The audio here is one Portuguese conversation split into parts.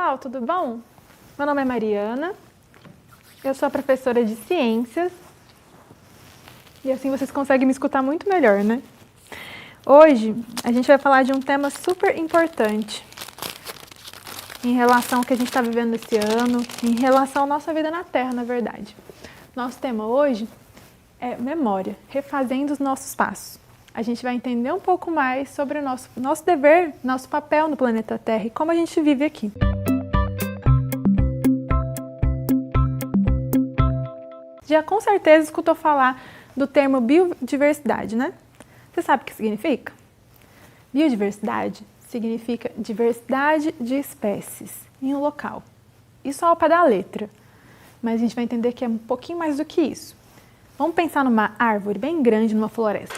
pessoal, tudo bom? Meu nome é Mariana, eu sou a professora de Ciências e assim vocês conseguem me escutar muito melhor, né? Hoje a gente vai falar de um tema super importante em relação ao que a gente está vivendo esse ano, em relação à nossa vida na Terra, na verdade. Nosso tema hoje é memória, refazendo os nossos passos. A gente vai entender um pouco mais sobre o nosso dever, nosso papel no planeta Terra e como a gente vive aqui. Já com certeza escutou falar do termo biodiversidade, né? Você sabe o que significa? Biodiversidade significa diversidade de espécies em um local. Isso ao pé da letra, mas a gente vai entender que é um pouquinho mais do que isso. Vamos pensar numa árvore bem grande, numa floresta.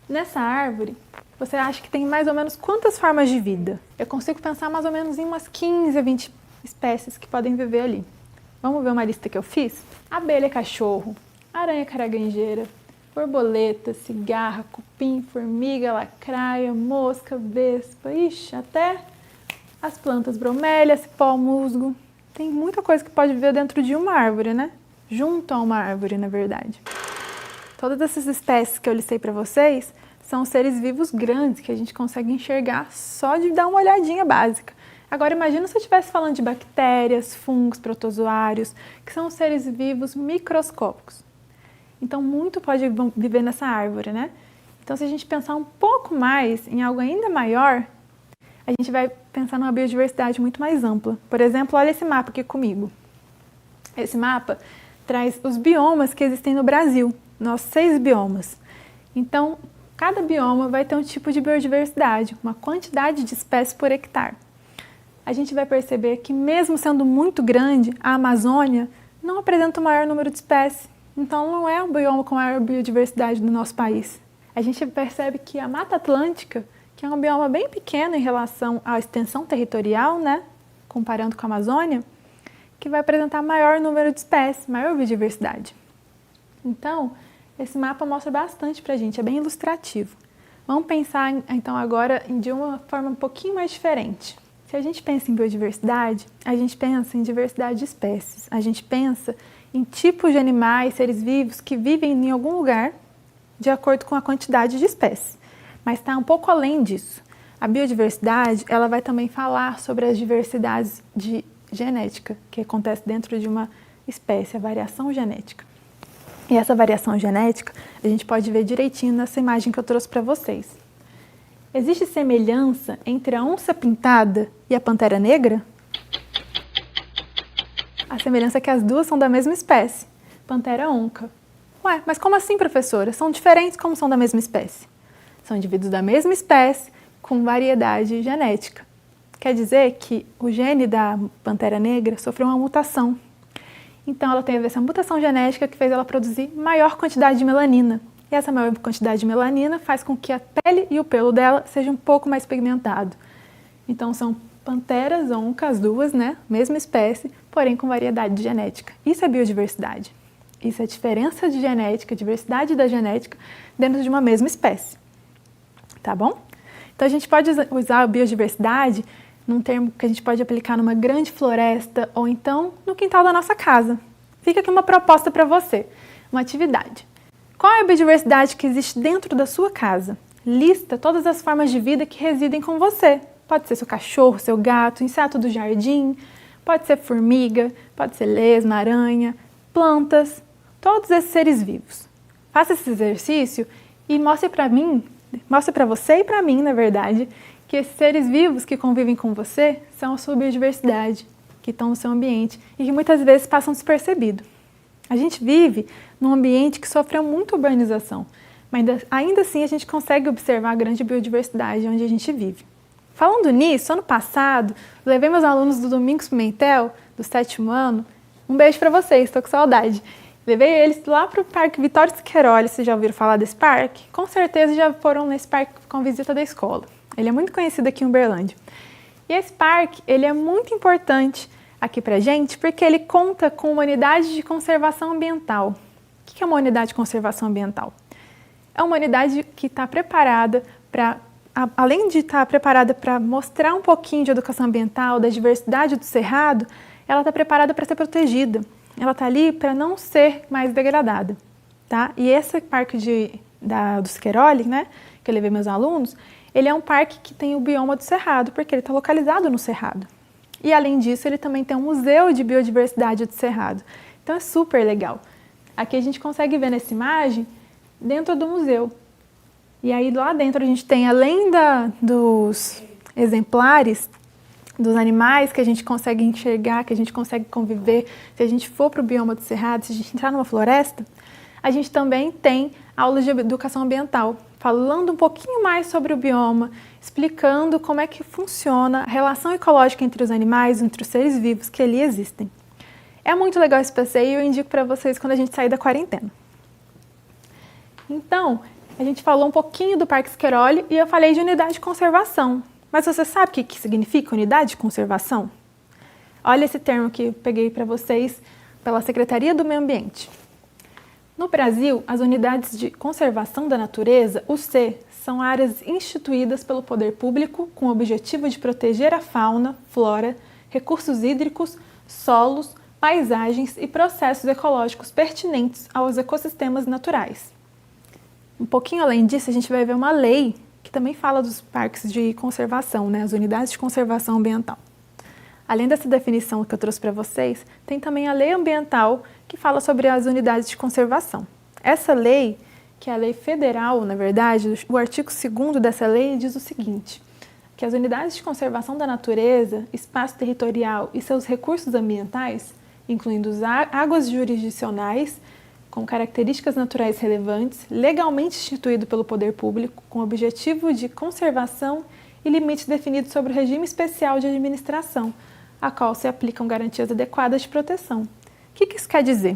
Nessa árvore, você acha que tem mais ou menos quantas formas de vida? Eu consigo pensar mais ou menos em umas 15 a 20 espécies que podem viver ali. Vamos ver uma lista que eu fiz? Abelha cachorro, aranha caranguejeira, borboleta, cigarra, cupim, formiga, lacraia, mosca, vespa, ixi, até as plantas bromélia, cipó, musgo. Tem muita coisa que pode viver dentro de uma árvore, né? Junto a uma árvore, na verdade. Todas essas espécies que eu listei para vocês são seres vivos grandes que a gente consegue enxergar só de dar uma olhadinha básica. Agora imagina se eu estivesse falando de bactérias, fungos, protozoários, que são seres vivos microscópicos. Então muito pode viver nessa árvore, né? Então se a gente pensar um pouco mais em algo ainda maior, a gente vai pensar numa biodiversidade muito mais ampla. Por exemplo, olha esse mapa aqui comigo. Esse mapa traz os biomas que existem no Brasil, nossos 6 biomas. Então, cada bioma vai ter um tipo de biodiversidade, uma quantidade de espécies por hectare. A gente vai perceber que mesmo sendo muito grande, a Amazônia não apresenta o maior número de espécies. Então, não é o bioma com a maior biodiversidade do nosso país. A gente percebe que a Mata Atlântica, que é um bioma bem pequeno em relação à extensão territorial, né, comparando com a Amazônia, que vai apresentar maior número de espécies, maior biodiversidade. Então, esse mapa mostra bastante pra gente, é bem ilustrativo. Vamos pensar então agora de uma forma um pouquinho mais diferente. Se a gente pensa em biodiversidade, a gente pensa em diversidade de espécies. A gente pensa em tipos de animais, seres vivos que vivem em algum lugar de acordo com a quantidade de espécies. Mas está um pouco além disso. A biodiversidade, ela vai também falar sobre as diversidades de genética que acontece dentro de uma espécie, a variação genética. E essa variação genética a gente pode ver direitinho nessa imagem que eu trouxe para vocês. Existe semelhança entre a onça pintada e a pantera negra? A semelhança é que as duas são da mesma espécie, pantera onca. Ué, mas como assim, professora? São diferentes como são da mesma espécie? São indivíduos da mesma espécie com variedade genética. Quer dizer que o gene da pantera negra sofreu uma mutação. Então ela teve essa mutação genética que fez ela produzir maior quantidade de melanina. E essa maior quantidade de melanina faz com que a pele e o pelo dela sejam um pouco mais pigmentados. Então são panteras oncas, duas, né? Mesma espécie, porém com variedade genética. Isso é biodiversidade. Isso é diferença de genética, diversidade da genética dentro de uma mesma espécie. Tá bom? Então a gente pode usar a biodiversidade num termo que a gente pode aplicar numa grande floresta ou então no quintal da nossa casa. Fica aqui uma proposta para você, uma atividade. Qual é a biodiversidade que existe dentro da sua casa? Lista todas as formas de vida que residem com você. Pode ser seu cachorro, seu gato, inseto do jardim, pode ser formiga, pode ser lesma, aranha, plantas, todos esses seres vivos. Faça esse exercício e mostre para você e para mim, na verdade, que esses seres vivos que convivem com você são a sua biodiversidade, que estão no seu ambiente e que muitas vezes passam despercebido. A gente vive num ambiente que sofreu muita urbanização, mas ainda assim a gente consegue observar a grande biodiversidade onde a gente vive. Falando nisso, ano passado, levei meus alunos do Domingos Pimentel, do 7º ano, um beijo para vocês, estou com saudade. Levei eles lá para o Parque Vitório Siqueiroli, vocês já ouviram falar desse parque? Com certeza já foram nesse parque com visita da escola. Ele é muito conhecido aqui em Uberlândia. E esse parque, ele é muito importante aqui pra gente, porque ele conta com uma unidade de conservação ambiental. O que é uma unidade de conservação ambiental? É uma unidade que está preparada para além de estar preparada para mostrar um pouquinho de educação ambiental, da diversidade do cerrado, ela está preparada para ser protegida. Ela está ali para não ser mais degradada, tá? E esse parque do Siqueiroli, né, que eu levei meus alunos, ele é um parque que tem o bioma do cerrado, porque ele está localizado no cerrado. E além disso, ele também tem um museu de biodiversidade do cerrado. Então é super legal. Aqui a gente consegue ver nessa imagem dentro do museu. E aí lá dentro a gente tem, além dos exemplares, dos animais que a gente consegue enxergar, que a gente consegue conviver, se a gente for para o bioma do cerrado, se a gente entrar numa floresta, a gente também tem aulas de educação ambiental, falando um pouquinho mais sobre o bioma, explicando como é que funciona a relação ecológica entre os animais, entre os seres vivos que ali existem. É muito legal esse passeio e eu indico para vocês quando a gente sair da quarentena. Então, a gente falou um pouquinho do Parque Siqueiroli e eu falei de unidade de conservação. Mas você sabe o que significa unidade de conservação? Olha esse termo que eu peguei para vocês pela Secretaria do Meio Ambiente. No Brasil, as unidades de conservação da natureza, UC, são áreas instituídas pelo poder público com o objetivo de proteger a fauna, flora, recursos hídricos, solos, paisagens e processos ecológicos pertinentes aos ecossistemas naturais. Um pouquinho além disso, a gente vai ver uma lei que também fala dos parques de conservação, né, as unidades de conservação ambiental. Além dessa definição que eu trouxe para vocês, tem também a lei ambiental que fala sobre as unidades de conservação. Essa lei, que é a lei federal, na verdade, o artigo 2º dessa lei diz o seguinte, que as unidades de conservação da natureza, espaço territorial e seus recursos ambientais, incluindo as águas jurisdicionais, com características naturais relevantes, legalmente instituído pelo poder público, com objetivo de conservação e limites definidos sobre o regime especial de administração, a qual se aplicam garantias adequadas de proteção. O que isso quer dizer?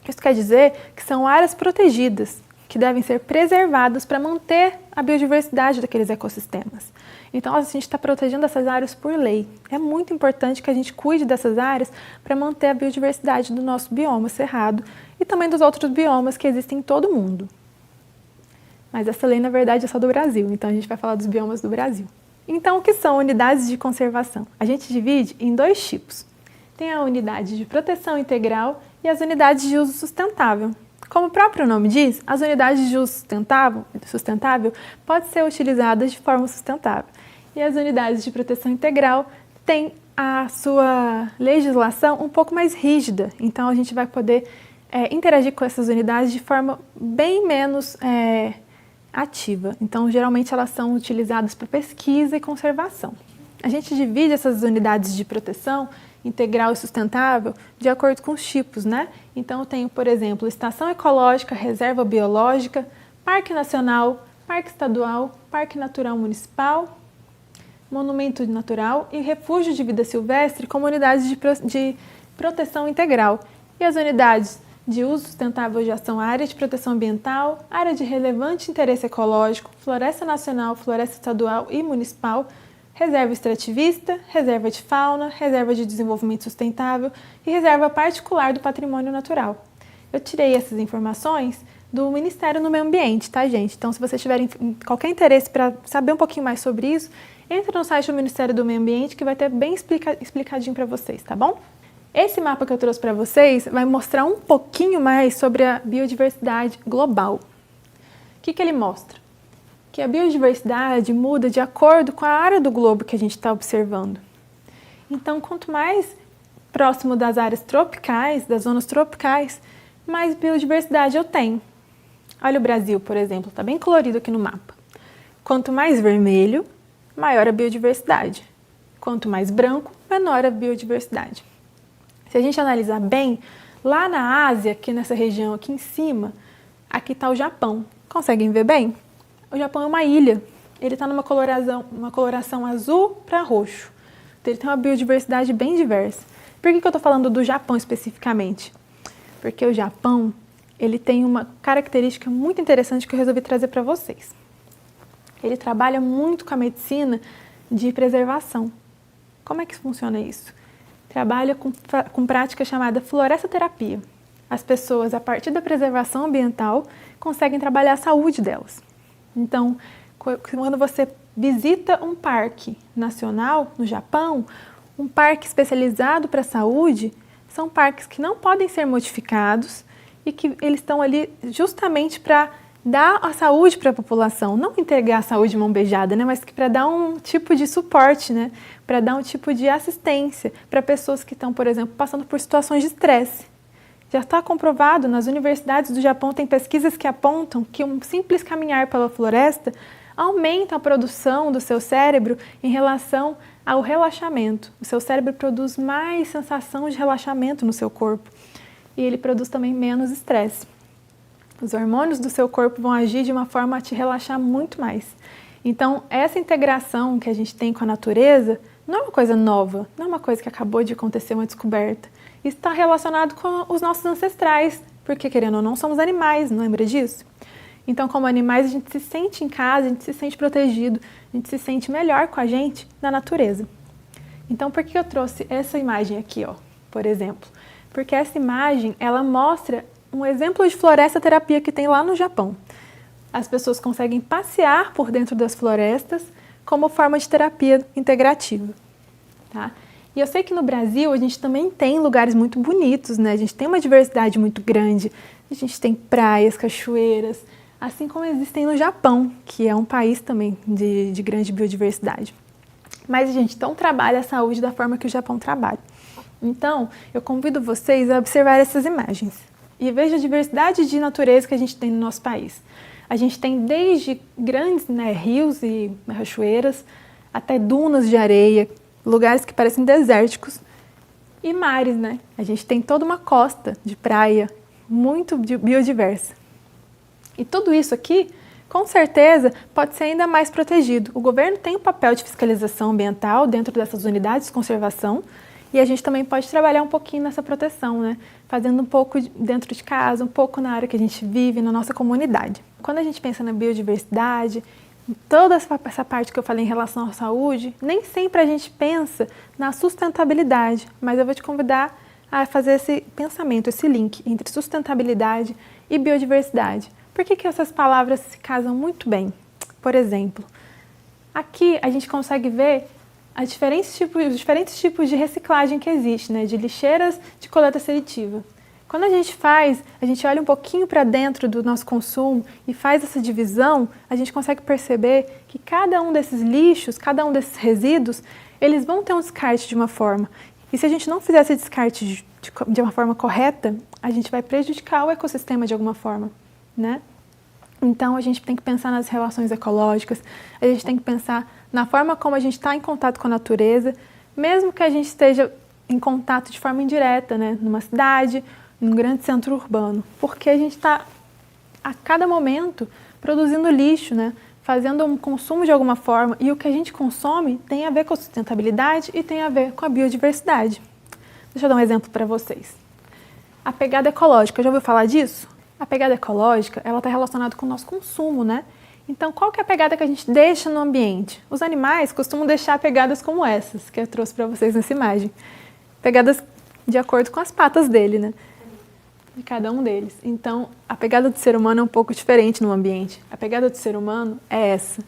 Isso quer dizer que são áreas protegidas, que devem ser preservadas para manter a biodiversidade daqueles ecossistemas. Então, a gente está protegendo essas áreas por lei. É muito importante que a gente cuide dessas áreas para manter a biodiversidade do nosso bioma cerrado e também dos outros biomas que existem em todo o mundo. Mas essa lei, na verdade, é só do Brasil, então a gente vai falar dos biomas do Brasil. Então, o que são unidades de conservação? A gente divide em 2 tipos. Tem a unidade de proteção integral e as unidades de uso sustentável. Como o próprio nome diz, as unidades de uso sustentável podem ser utilizadas de forma sustentável. E as unidades de proteção integral têm a sua legislação um pouco mais rígida. Então, a gente vai poder interagir com essas unidades de forma bem menos ativa. Então, geralmente, elas são utilizadas para pesquisa e conservação. A gente divide essas unidades de proteção integral e sustentável de acordo com os tipos, né? Então, eu tenho, por exemplo, estação ecológica, reserva biológica, parque nacional, parque estadual, parque natural municipal, monumento natural e refúgio de vida silvestre como unidades de proteção integral. E as unidades de uso sustentável já são área de proteção ambiental, área de relevante interesse ecológico, floresta nacional, floresta estadual e municipal, reserva extrativista, reserva de fauna, reserva de desenvolvimento sustentável e reserva particular do patrimônio natural. Eu tirei essas informações do Ministério do Meio Ambiente, tá, gente? Então, se vocês tiverem qualquer interesse para saber um pouquinho mais sobre isso, entra no site do Ministério do Meio Ambiente que vai ter bem explicadinho para vocês, tá bom? Esse mapa que eu trouxe para vocês vai mostrar um pouquinho mais sobre a biodiversidade global. O que ele mostra? Que a biodiversidade muda de acordo com a área do globo que a gente está observando. Então, quanto mais próximo das áreas tropicais, das zonas tropicais, mais biodiversidade eu tenho. Olha o Brasil, por exemplo, está bem colorido aqui no mapa. Quanto mais vermelho, maior a biodiversidade. Quanto mais branco, menor a biodiversidade. Se a gente analisar bem, lá na Ásia, aqui nessa região aqui em cima, aqui está o Japão. Conseguem ver bem? O Japão é uma ilha, ele está numa coloração azul para roxo. Então, ele tem uma biodiversidade bem diversa. Por que eu estou falando do Japão especificamente? Porque o Japão ele tem uma característica muito interessante que eu resolvi trazer para vocês. Ele trabalha muito com a medicina de preservação. Como é que funciona isso? Trabalha com prática chamada floresta-terapia. As pessoas, a partir da preservação ambiental, conseguem trabalhar a saúde delas. Então, quando você visita um parque nacional no Japão, um parque especializado para a saúde, são parques que não podem ser modificados e que eles estão ali justamente para dar a saúde para a população, não entregar a saúde de mão beijada, né, mas para dar um tipo de suporte, né, para dar um tipo de assistência para pessoas que estão, por exemplo, passando por situações de estresse. Já está comprovado, nas universidades do Japão tem pesquisas que apontam que um simples caminhar pela floresta aumenta a produção do seu cérebro em relação ao relaxamento. O seu cérebro produz mais sensação de relaxamento no seu corpo e ele produz também menos estresse. Os hormônios do seu corpo vão agir de uma forma a te relaxar muito mais. Então, essa integração que a gente tem com a natureza não é uma coisa nova, não é uma coisa que acabou de acontecer, uma descoberta. Isso está relacionado com os nossos ancestrais, porque, querendo ou não, somos animais, não lembra disso? Então, como animais, a gente se sente em casa, a gente se sente protegido, a gente se sente melhor com a gente na natureza. Então, por que eu trouxe essa imagem aqui, ó, por exemplo? Porque essa imagem, ela mostra um exemplo de floresta terapia que tem lá no Japão. As pessoas conseguem passear por dentro das florestas como forma de terapia integrativa, tá? E eu sei que no Brasil a gente também tem lugares muito bonitos, né? A gente tem uma diversidade muito grande, a gente tem praias, cachoeiras, assim como existem no Japão, que é um país também de grande biodiversidade. Mas a gente não trabalha a saúde da forma que o Japão trabalha. Então, eu convido vocês a observar essas imagens e veja a diversidade de natureza que a gente tem no nosso país. A gente tem desde grandes, né, rios e cachoeiras, até dunas de areia, lugares que parecem desérticos, e mares, né? A gente tem toda uma costa de praia muito biodiversa. E tudo isso aqui, com certeza, pode ser ainda mais protegido. O governo tem um papel de fiscalização ambiental dentro dessas unidades de conservação e a gente também pode trabalhar um pouquinho nessa proteção, né? Fazendo um pouco dentro de casa, um pouco na área que a gente vive, na nossa comunidade. Quando a gente pensa na biodiversidade, toda essa parte que eu falei em relação à saúde, nem sempre a gente pensa na sustentabilidade, mas eu vou te convidar a fazer esse pensamento, esse link entre sustentabilidade e biodiversidade. Por que essas palavras se casam muito bem? Por exemplo, aqui a gente consegue ver os diferentes tipos de reciclagem que existe, né? De lixeiras de coleta seletiva. Quando a gente olha um pouquinho para dentro do nosso consumo e faz essa divisão, a gente consegue perceber que cada um desses lixos, cada um desses resíduos, eles vão ter um descarte de uma forma. E se a gente não fizer esse descarte de uma forma correta, a gente vai prejudicar o ecossistema de alguma forma, né? Então, a gente tem que pensar nas relações ecológicas, a gente tem que pensar na forma como a gente está em contato com a natureza, mesmo que a gente esteja em contato de forma indireta, né? Numa cidade, num grande centro urbano, porque a gente está, a cada momento, produzindo lixo, né? Fazendo um consumo de alguma forma, e o que a gente consome tem a ver com a sustentabilidade e tem a ver com a biodiversidade. Deixa eu dar um exemplo para vocês. A pegada ecológica, já ouviu falar disso? A pegada ecológica, ela está relacionada com o nosso consumo, né? Então, qual que é a pegada que a gente deixa no ambiente? Os animais costumam deixar pegadas como essas, que eu trouxe para vocês nessa imagem. Pegadas de acordo com as patas dele, né? De cada um deles. Então, a pegada do ser humano é um pouco diferente no ambiente. A pegada do ser humano é essa.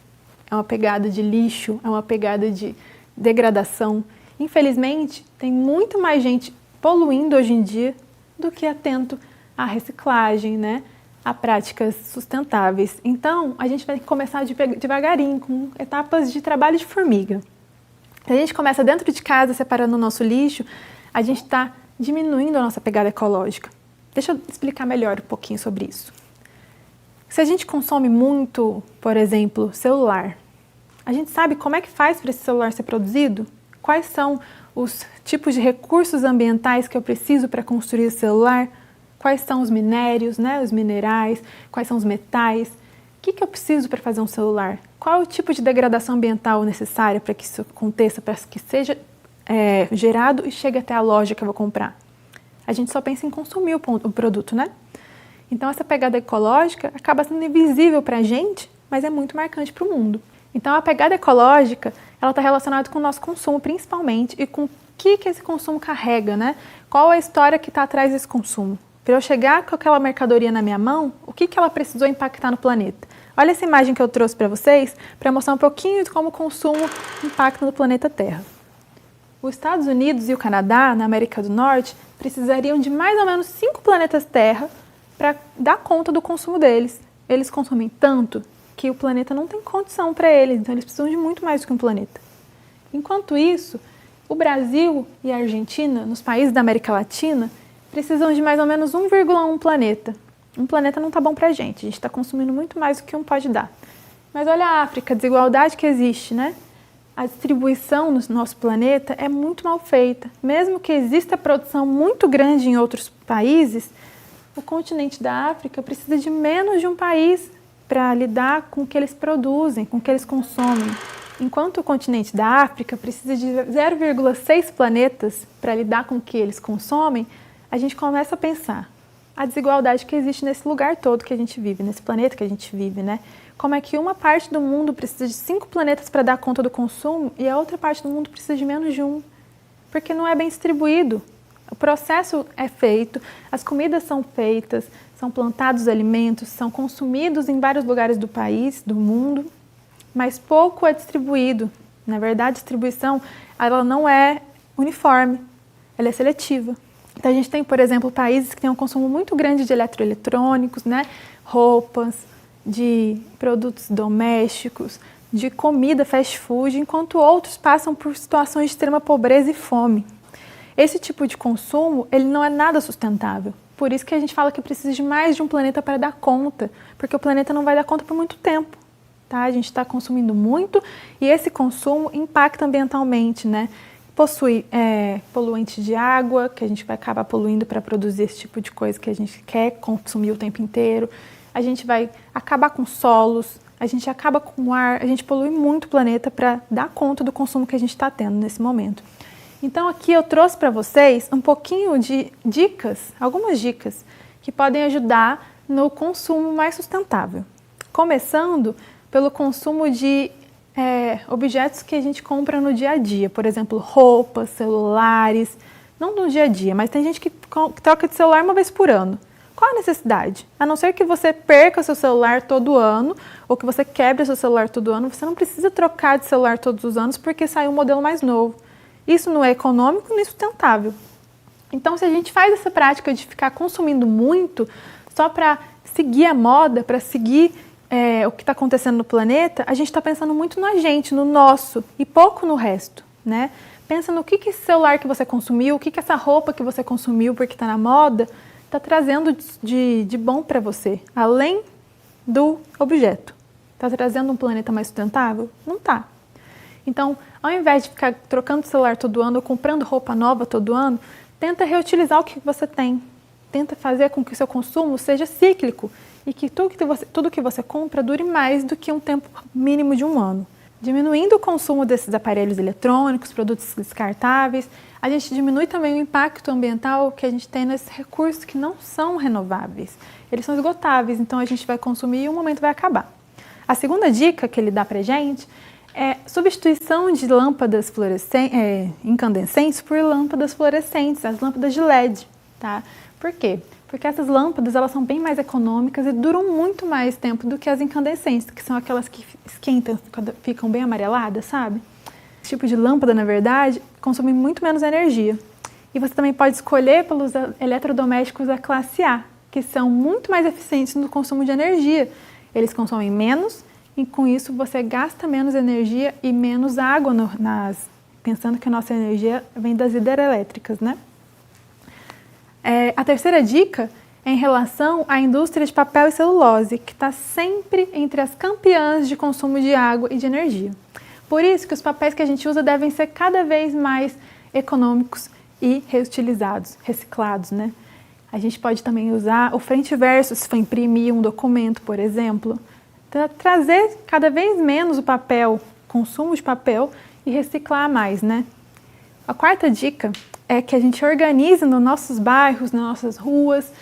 É uma pegada de lixo, é uma pegada de degradação. Infelizmente, tem muito mais gente poluindo hoje em dia do que atento à reciclagem, né? A práticas sustentáveis. Então, a gente vai começar devagarinho, com etapas de trabalho de formiga. Se a gente começa dentro de casa, separando o nosso lixo, a gente está diminuindo a nossa pegada ecológica. Deixa eu explicar melhor um pouquinho sobre isso. Se a gente consome muito, por exemplo, celular, a gente sabe como é que faz para esse celular ser produzido? Quais são os tipos de recursos ambientais que eu preciso para construir esse celular? Quais são os minérios, né, os minerais? Quais são os metais? O que eu preciso para fazer um celular? Qual é o tipo de degradação ambiental necessária para que isso aconteça, para que seja gerado e chegue até a loja que eu vou comprar? A gente só pensa em consumir o produto, né? Então, essa pegada ecológica acaba sendo invisível para a gente, mas é muito marcante para o mundo. Então, a pegada ecológica, ela está relacionada com o nosso consumo, principalmente, e com o que esse consumo carrega, né? Qual a história que está atrás desse consumo? Para eu chegar com aquela mercadoria na minha mão, o que ela precisou impactar no planeta? Olha essa imagem que eu trouxe para vocês para mostrar um pouquinho de como o consumo impacta no planeta Terra. Os Estados Unidos e o Canadá, na América do Norte, precisariam de mais ou menos 5 planetas Terra para dar conta do consumo deles. Eles consomem tanto que o planeta não tem condição para eles, então eles precisam de muito mais do que um planeta. Enquanto isso, o Brasil e a Argentina, nos países da América Latina, precisam de mais ou menos 1,1 planeta. Um planeta não está bom para a gente está consumindo muito mais do que um pode dar. Mas olha a África, a desigualdade que existe, né? A distribuição no nosso planeta é muito mal feita. Mesmo que exista produção muito grande em outros países, o continente da África precisa de menos de um país para lidar com o que eles produzem, com o que eles consomem. Enquanto o continente da África precisa de 0,6 planetas para lidar com o que eles consomem, a gente começa a pensar a desigualdade que existe nesse lugar todo que a gente vive, nesse planeta que a gente vive, né? Como é que uma parte do mundo precisa de 5 planetas para dar conta do consumo e a outra parte do mundo precisa de menos de um, porque não é bem distribuído. O processo é feito, as comidas são feitas, são plantados alimentos, são consumidos em vários lugares do país, do mundo, mas pouco é distribuído. Na verdade, a distribuição ela não é uniforme, ela é seletiva. Então, a gente tem, por exemplo, países que têm um consumo muito grande de eletroeletrônicos, né? Roupas, de produtos domésticos, de comida fast food, enquanto outros passam por situações de extrema pobreza e fome. Esse tipo de consumo, ele não é nada sustentável. Por isso que a gente fala que precisa de mais de um planeta para dar conta, porque o planeta não vai dar conta por muito tempo. Tá? A gente está consumindo muito e esse consumo impacta ambientalmente, né? Possui poluente de água, que a gente vai acabar poluindo para produzir esse tipo de coisa que a gente quer consumir o tempo inteiro. A gente vai acabar com solos, a gente acaba com o ar, a gente polui muito o planeta para dar conta do consumo que a gente está tendo nesse momento. Então aqui eu trouxe para vocês um pouquinho de dicas, algumas dicas, que podem ajudar no consumo mais sustentável. Começando pelo consumo de objetos que a gente compra no dia a dia, por exemplo, roupas, celulares, não no dia a dia, mas tem gente que troca de celular uma vez por ano. Qual a necessidade? A não ser que você perca seu celular todo ano ou que você quebre seu celular todo ano, você não precisa trocar de celular todos os anos porque saiu um modelo mais novo. Isso não é econômico nem sustentável. Então, se a gente faz essa prática de ficar consumindo muito só para seguir a moda, para seguir o que está acontecendo no planeta, a gente está pensando muito na gente, no nosso, e pouco no resto, né? Pensa no que esse celular que você consumiu, o que essa roupa que você consumiu porque está na moda, está trazendo de bom para você, além do objeto. Está trazendo um planeta mais sustentável? Não está. Então, ao invés de ficar trocando o celular todo ano ou comprando roupa nova todo ano, tenta reutilizar o que você tem. Tenta fazer com que o seu consumo seja cíclico e que tudo que você compra dure mais do que um tempo mínimo de um ano. Diminuindo o consumo desses aparelhos eletrônicos, produtos descartáveis, a gente diminui também o impacto ambiental que a gente tem nesses recursos que não são renováveis. Eles são esgotáveis, então a gente vai consumir e um momento vai acabar. A segunda dica que ele dá pra gente é substituição de lâmpadas incandescentes por lâmpadas fluorescentes, as lâmpadas de LED, tá? Por quê? Porque essas lâmpadas elas são bem mais econômicas e duram muito mais tempo do que as incandescentes, que são aquelas que esquentam, ficam bem amareladas, sabe? Esse tipo de lâmpada, na verdade, consome muito menos energia. E você também pode escolher pelos eletrodomésticos da classe A, que são muito mais eficientes no consumo de energia. Eles consomem menos e com isso você gasta menos energia e menos água pensando que a nossa energia vem das hidrelétricas, né? A terceira dica é em relação à indústria de papel e celulose, que está sempre entre as campeãs de consumo de água e de energia. Por isso que os papéis que a gente usa devem ser cada vez mais econômicos e reutilizados, reciclados, né? A gente pode também usar o frente e verso, se for imprimir um documento, por exemplo, para trazer cada vez menos o papel, consumo de papel e reciclar mais, né? A quarta dica é que a gente organize nos nossos bairros, nas nossas ruas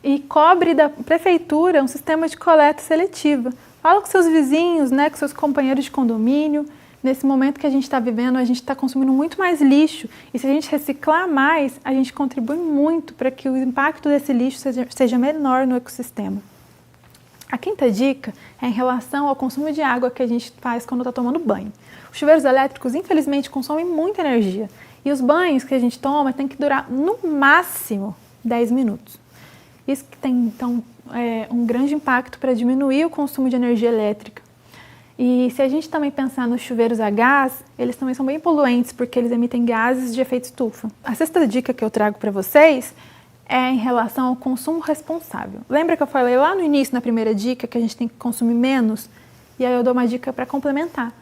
e cobre da prefeitura um sistema de coleta seletiva. Fala com seus vizinhos, né, com seus companheiros de condomínio. Nesse momento que a gente está vivendo, a gente está consumindo muito mais lixo e se a gente reciclar mais, a gente contribui muito para que o impacto desse lixo seja menor no ecossistema. A quinta dica é em relação ao consumo de água que a gente faz quando está tomando banho. Os chuveiros elétricos, infelizmente, consomem muita energia. E os banhos que a gente toma tem que durar, no máximo, 10 minutos. Isso que tem, então, um grande impacto para diminuir o consumo de energia elétrica. E se a gente também pensar nos chuveiros a gás, eles também são bem poluentes, porque eles emitem gases de efeito estufa. A sexta dica que eu trago para vocês é em relação ao consumo responsável. Lembra que eu falei lá no início, na primeira dica, que a gente tem que consumir menos? E aí eu dou uma dica para complementar.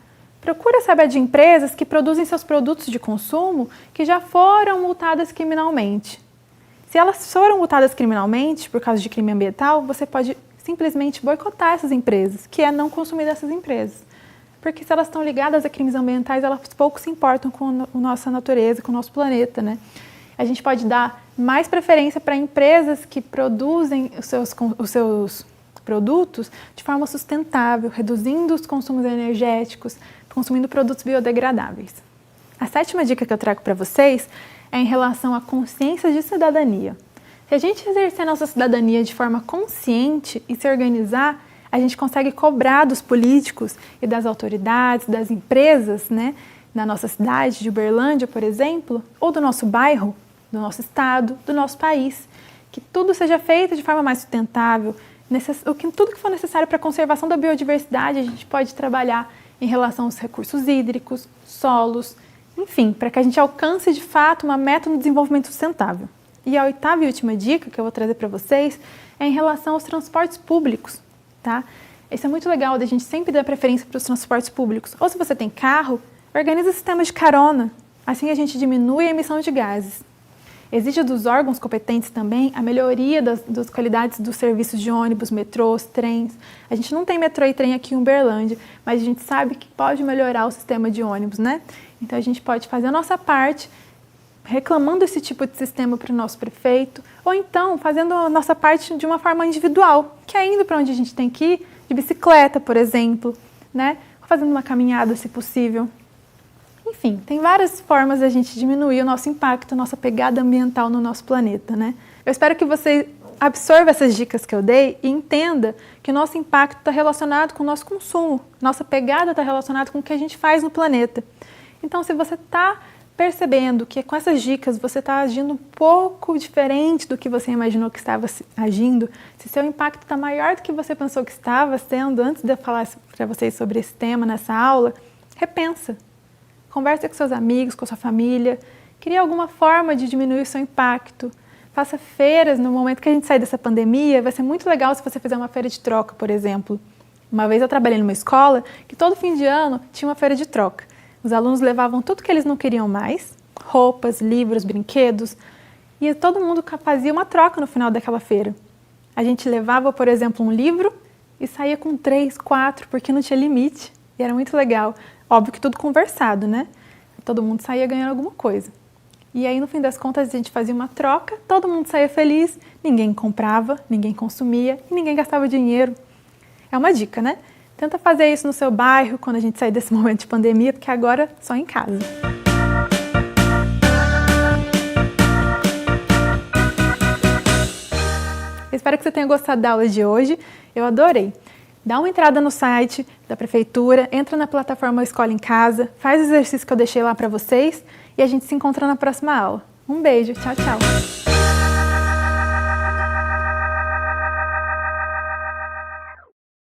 Procura saber de empresas que produzem seus produtos de consumo que já foram multadas criminalmente. Se elas foram multadas criminalmente por causa de crime ambiental, você pode simplesmente boicotar essas empresas, que é não consumir dessas empresas. Porque se elas estão ligadas a crimes ambientais, elas pouco se importam com a nossa natureza, com o nosso planeta, né? A gente pode dar mais preferência para empresas que produzem os seus produtos de forma sustentável, reduzindo os consumos energéticos, consumindo produtos biodegradáveis. A sétima dica que eu trago para vocês é em relação à consciência de cidadania. Se a gente exercer nossa cidadania de forma consciente e se organizar, a gente consegue cobrar dos políticos e das autoridades, das empresas, né, na nossa cidade de Uberlândia, por exemplo, ou do nosso bairro, do nosso estado, do nosso país, que tudo seja feito de forma mais sustentável, tudo que for necessário para a conservação da biodiversidade, a gente pode trabalhar em relação aos recursos hídricos, solos, enfim, para que a gente alcance de fato uma meta no desenvolvimento sustentável. E a oitava e última dica que eu vou trazer para vocês é em relação aos transportes públicos, tá? Isso é muito legal, da gente sempre dar preferência para os transportes públicos. Ou se você tem carro, organiza sistemas de carona, assim a gente diminui a emissão de gases. Exige dos órgãos competentes também a melhoria das qualidades dos serviços de ônibus, metrôs, trens. A gente não tem metrô e trem aqui em Uberlândia, mas a gente sabe que pode melhorar o sistema de ônibus, né? Então a gente pode fazer a nossa parte reclamando esse tipo de sistema para o nosso prefeito, ou então fazendo a nossa parte de uma forma individual, que é indo para onde a gente tem que ir, de bicicleta, por exemplo, né? Fazendo uma caminhada, se possível. Enfim, tem várias formas de a gente diminuir o nosso impacto, a nossa pegada ambiental no nosso planeta, né? Eu espero que você absorva essas dicas que eu dei e entenda que o nosso impacto está relacionado com o nosso consumo, nossa pegada está relacionada com o que a gente faz no planeta. Então, se você está percebendo que com essas dicas você está agindo um pouco diferente do que você imaginou que estava agindo, se seu impacto está maior do que você pensou que estava sendo antes de eu falar para vocês sobre esse tema nessa aula, repensa. Converse com seus amigos, com sua família, crie alguma forma de diminuir o seu impacto. Faça feiras no momento que a gente sair dessa pandemia. Vai ser muito legal se você fizer uma feira de troca, por exemplo. Uma vez eu trabalhei numa escola que todo fim de ano tinha uma feira de troca. Os alunos levavam tudo que eles não queriam mais, roupas, livros, brinquedos, e todo mundo fazia uma troca no final daquela feira. A gente levava, por exemplo, um livro e saía com 3, 4, porque não tinha limite, e era muito legal. Óbvio que tudo conversado, né? Todo mundo saía ganhando alguma coisa. E aí, no fim das contas, a gente fazia uma troca, todo mundo saía feliz, ninguém comprava, ninguém consumia e ninguém gastava dinheiro. É uma dica, né? Tenta fazer isso no seu bairro, quando a gente sair desse momento de pandemia, porque agora só em casa. Eu espero que você tenha gostado da aula de hoje. Eu adorei. Dá uma entrada no site da prefeitura, entra na plataforma Escola em Casa, faz o exercício que eu deixei lá para vocês e a gente se encontra na próxima aula. Um beijo, tchau, tchau!